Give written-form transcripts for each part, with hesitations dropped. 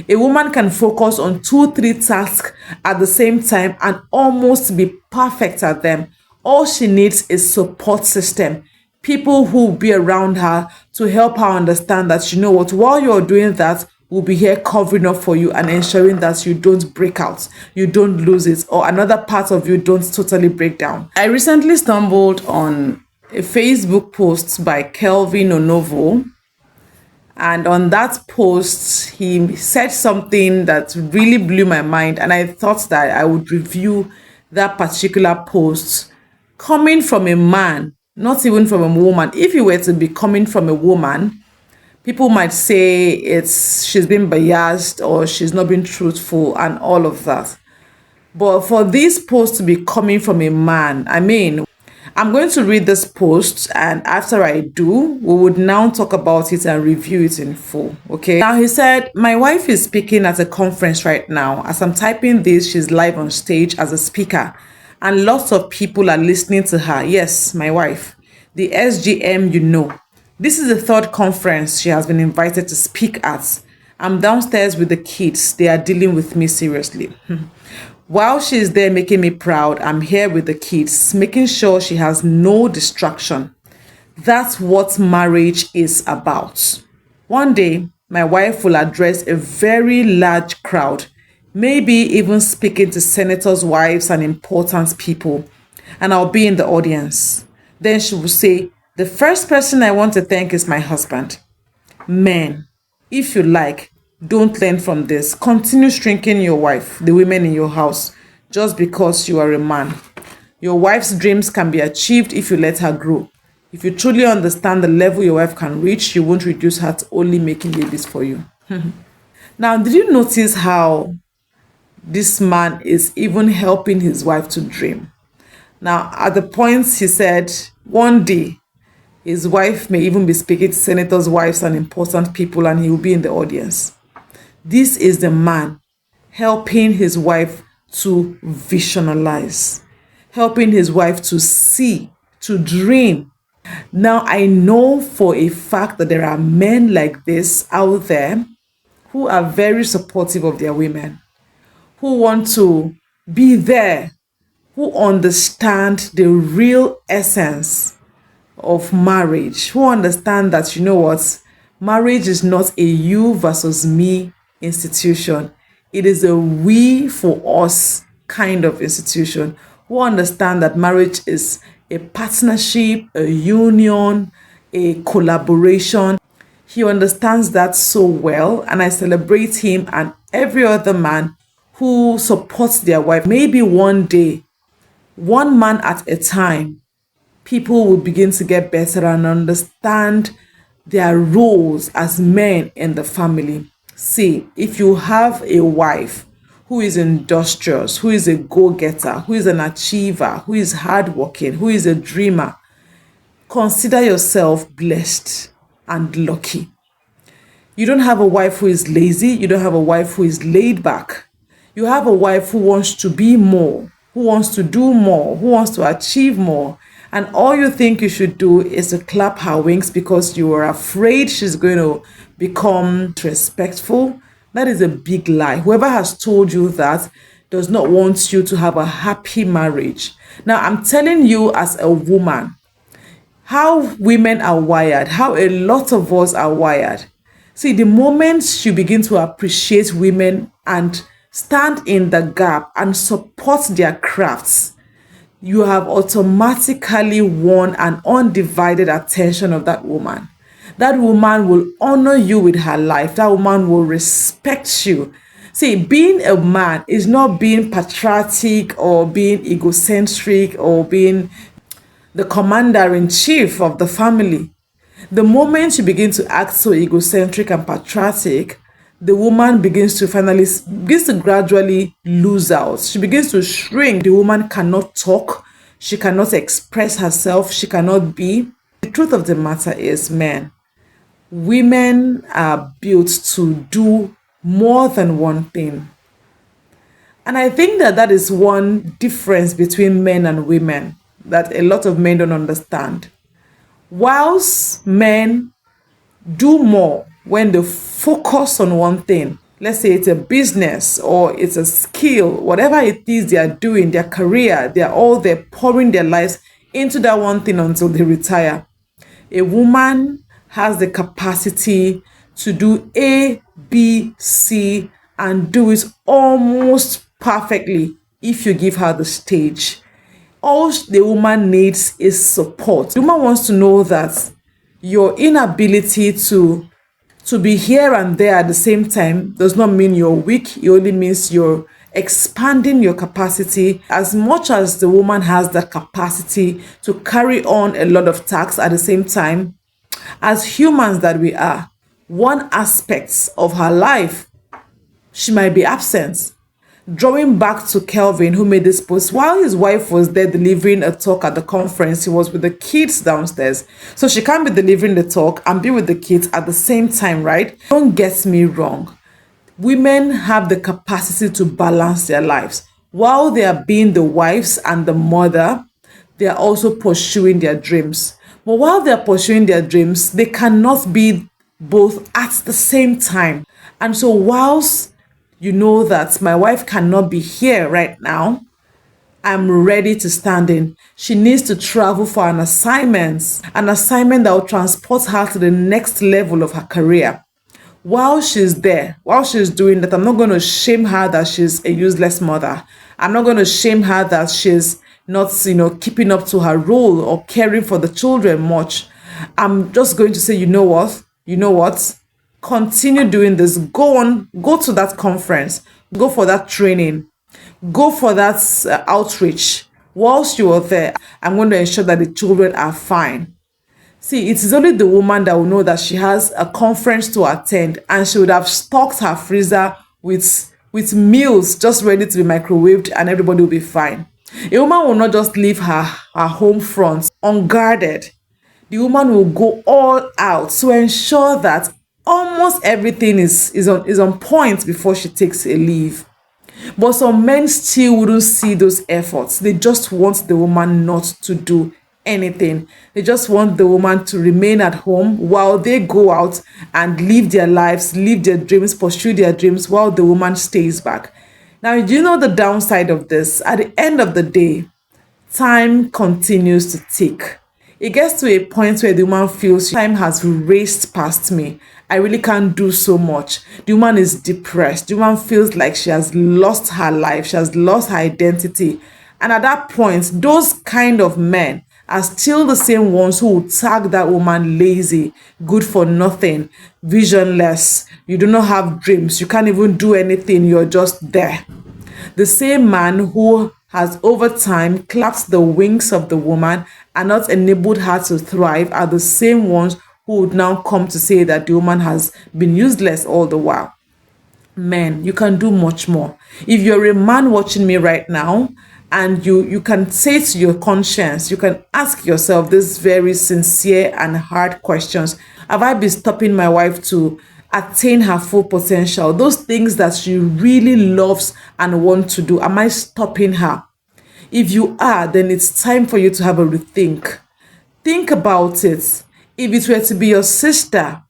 A woman can focus on 2, 3 tasks at the same time and almost be perfect at them. All she needs is support system. People who will be around her to help her understand that, you know what, while you're doing that, we'll be here covering up for you and ensuring that you don't break out, you don't lose it, or another part of you don't totally break down. I recently stumbled on a Facebook post by Kelvin Onovo, and on that post, he said something that really blew my mind. And I thought that I would review that particular post coming from a man, not even from a woman. If it were to be coming from a woman, people might say she's been biased or she's not been truthful and all of that. But for this post to be coming from a man, I mean, I'm going to read this post, and after I do, we would now talk about it and review it in full. Okay. Now, he said, my wife is speaking at a conference right now. As I'm typing this, she's live on stage as a speaker, and lots of people are listening to her. Yes, my wife, the SGM, you know. This is the third conference she has been invited to speak at. I'm downstairs with the kids. They are dealing with me seriously. While she's there making me proud, I'm here with the kids, making sure she has no distraction. That's what marriage is about. One day, my wife will address a very large crowd, maybe even speaking to senators' wives and important people, and I'll be in the audience. Then she will say, the first person I want to thank is my husband. Men, if you like, don't learn from this. Continue shrinking your wife, the women in your house, just because you are a man. Your wife's dreams can be achieved if you let her grow. If you truly understand the level your wife can reach, you won't reduce her to only making babies for you. Now, did you notice how this man is even helping his wife to dream? Now, at the points he said, one day, his wife may even be speaking to senators' wives and important people, and he will be in the audience. This is the man helping his wife to visualize, helping his wife to see, to dream. Now, I know for a fact that there are men like this out there who are very supportive of their women, who want to be there, who understand the real essence of marriage, who understand that, you know what, marriage is not a you versus me institution. It is a we for us kind of institution, who understand that marriage is a partnership, a union, a collaboration. He understands that so well, and I celebrate him and every other man who supports their wife. Maybe one day, one man at a time, people will begin to get better and understand their roles as men in the family. See, if you have a wife who is industrious, who is a go-getter, who is an achiever, who is hardworking, who is a dreamer, consider yourself blessed and lucky. You don't have a wife who is lazy. You don't have a wife who is laid back. You have a wife who wants to be more, who wants to do more, who wants to achieve more. And all you think you should do is to clap her wings because you are afraid she's going to become respectful. That is a big lie. Whoever has told you that does not want you to have a happy marriage. Now, I'm telling you as a woman, how women are wired, how a lot of us are wired. See, the moment you begin to appreciate women and stand in the gap and support their crafts, you have automatically won an undivided attention of that woman. That woman will honor you with her life. That woman will respect you. See, being a man is not being patriotic or being egocentric or being the commander-in-chief of the family. The moment you begin to act so egocentric and patriotic, the woman begins to gradually lose out. She begins to shrink. The woman cannot talk. She cannot express herself. She cannot be. The truth of the matter is, men, women are built to do more than one thing. And I think that that is one difference between men and women that a lot of men don't understand. Whilst men do more when they focus on one thing, let's say it's a business or it's a skill, whatever it is they are doing, their career, they're all there pouring their lives into that one thing until they retire. A woman has the capacity to do A, B, C, and do it almost perfectly if you give her the stage. All the woman needs is support. The woman wants to know that your inability to be here and there at the same time does not mean you're weak. It only means you're expanding your capacity. As much as the woman has the capacity to carry on a lot of tasks at the same time, as humans that we are, one aspect of her life, she might be absent. Drawing back to Kelvin, who made this post, while his wife was there delivering a talk at the conference, he was with the kids downstairs. So she can't be delivering the talk and be with the kids at the same time, right? Don't get me wrong. Women have the capacity to balance their lives. While they are being the wives and the mother, they are also pursuing their dreams. But while they are pursuing their dreams, they cannot be both at the same time. And so whilst you know that my wife cannot be here right now, I'm ready to stand in. She needs to travel for an assignment that will transport her to the next level of her career. While she's there, while she's doing that, I'm not going to shame her that she's a useless mother. I'm not going to shame her that she's not, keeping up to her role or caring for the children much. I'm just going to say, you know what? Continue doing this. Go to that conference, go for that training, go for that outreach. Whilst you are there, I'm going to ensure that the children are fine. See, it is only the woman that will know that she has a conference to attend and she would have stocked her freezer with meals just ready to be microwaved and everybody will be fine. A woman will not just leave her home front unguarded. The woman will go all out to ensure that almost everything is on point before she takes a leave. But some men still wouldn't see those efforts. They just want the woman not to do anything. They just want the woman to remain at home while they go out and live their lives, live their dreams, pursue their dreams while the woman stays back. Now, do you know the downside of this? At the end of the day, time continues to tick. It gets to a point where the woman feels time has raced past me. I really can't do so much. The woman is depressed. The woman feels like she has lost her life. She has lost her identity. And at that point, those kind of men are still the same ones who will tag that woman lazy, good for nothing, visionless. You do not have dreams. You can't even do anything. You're just there. The same man who has over time clapped the wings of the woman and not enabled her to thrive are the same ones who would now come to say that the woman has been useless all the while. Men, you can do much more. If you're a man watching me right now and you can say to your conscience, you can ask yourself this very sincere and hard questions. Have I been stopping my wife to attain her full potential? Those things that she really loves and wants to do, am I stopping her? If you are, then it's time for you to have a rethink. Think about it. If it were to be your sister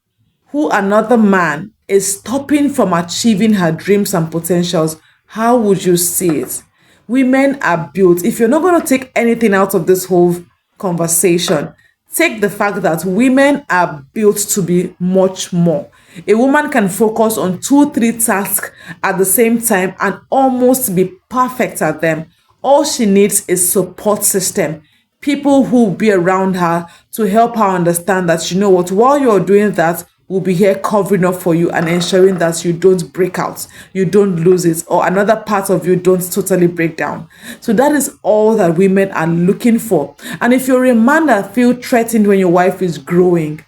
who another man is stopping from achieving her dreams and potentials, how would you see it? Women are built. If you're not going to take anything out of this whole conversation, take the fact that women are built to be much more. A woman can focus on 2-3 tasks at the same time and almost be perfect at them. All she needs is support system. People who will be around her to help her understand that, you know what, while you're doing that, we'll be here covering up for you and ensuring that you don't break out, you don't lose it, or another part of you don't totally break down. So that is all that women are looking for. And if you're a man that feels threatened when your wife is growing,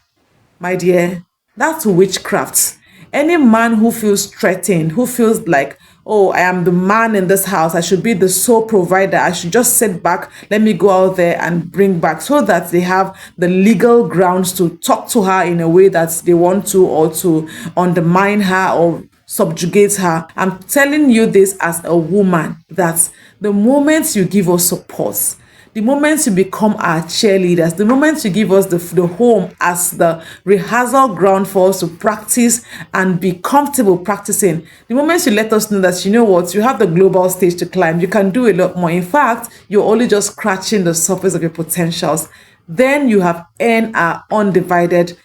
my dear, that's witchcraft. Any man who feels threatened, who feels like, oh, I am the man in this house, I should be the sole provider, I should just sit back, let me go out there and bring back, so that they have the legal grounds to talk to her in a way that they want to, or to undermine her or subjugate her. I'm telling you this as a woman, that the moment you give us support, The moment you become our cheerleaders, the moment you give us the home as the rehearsal ground for us to practice and be comfortable practicing, the moment you let us know that, you know what, you have the global stage to climb, you can do a lot more. In fact, you're only just scratching the surface of your potentials, then you have earned our undivided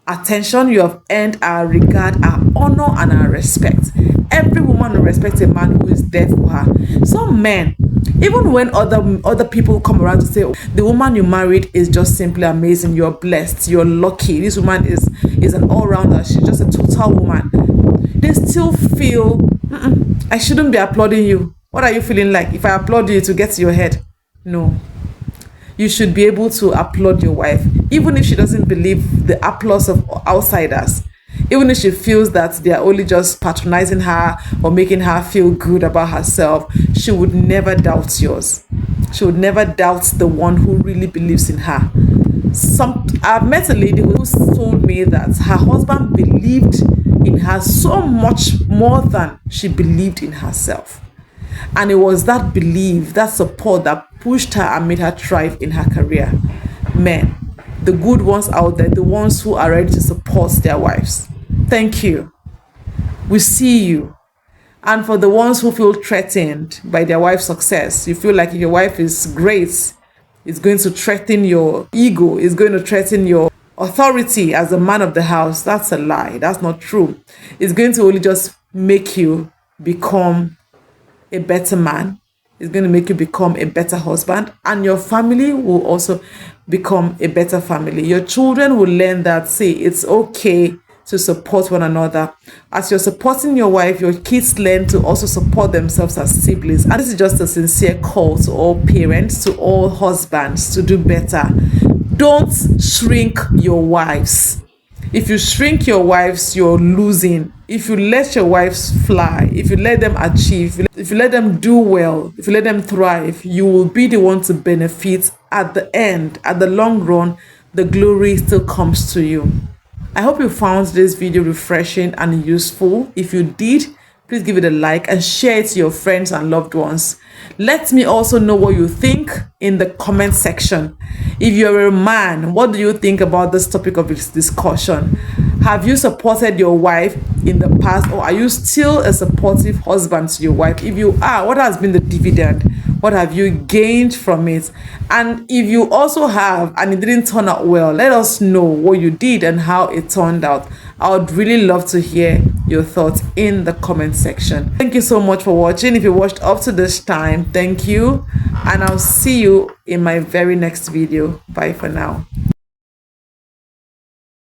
attention, you have earned our regard, our honor, and our respect. Every woman will respect a man who is there for her. Some men, even when other people come around to say, oh, the woman you married is just simply amazing, you're blessed, you're lucky, this woman is an all-rounder, she's just a total woman, they still feel, I shouldn't be applauding you. What are you feeling like if I applaud you to get to your head? No. You should be able to applaud your wife, even if she doesn't believe the applause of outsiders, even if she feels that they are only just patronizing her or making her feel good about herself. She would never doubt yours. She would never doubt the one who really believes in her. I've met a lady who told me that her husband believed in her so much more than she believed in herself. And it was that belief, that support that pushed her and made her thrive in her career. Men, the good ones out there, the ones who are ready to support their wives, thank you. We see you. And for the ones who feel threatened by their wife's success, you feel like if your wife is great, it's going to threaten your ego, it's going to threaten your authority as a man of the house. That's a lie. That's not true. It's going to only just make you become a better man. It's going to make you become a better husband, and your family will also become a better family. Your children will learn that, see, it's okay to support one another. As you're supporting your wife, your kids learn to also support themselves as siblings. And this is just a sincere call to all parents, to all husbands, to do better. Don't shrink your wives. If you shrink your wives, you're losing. If you let your wives fly, if you let them achieve, if you let them do well, if you let them thrive, you will be the one to benefit at the end. At the long run, the glory still comes to you. I hope you found this video refreshing and useful. If you did, please give it a like and share it to your friends and loved ones. Let me also know what you think in the comment section. If you're a man, what do you think about this topic of this discussion? Have you supported your wife in the past, or are you still a supportive husband to your wife? If you are, what has been the dividend? What have you gained from it? And if you also have and it didn't turn out well, let us know what you did and how it turned out. I would really love to hear your thoughts in the comment section. Thank you so much for watching. If you watched up to this time, thank you, and I'll see you in my very next video. Bye for now.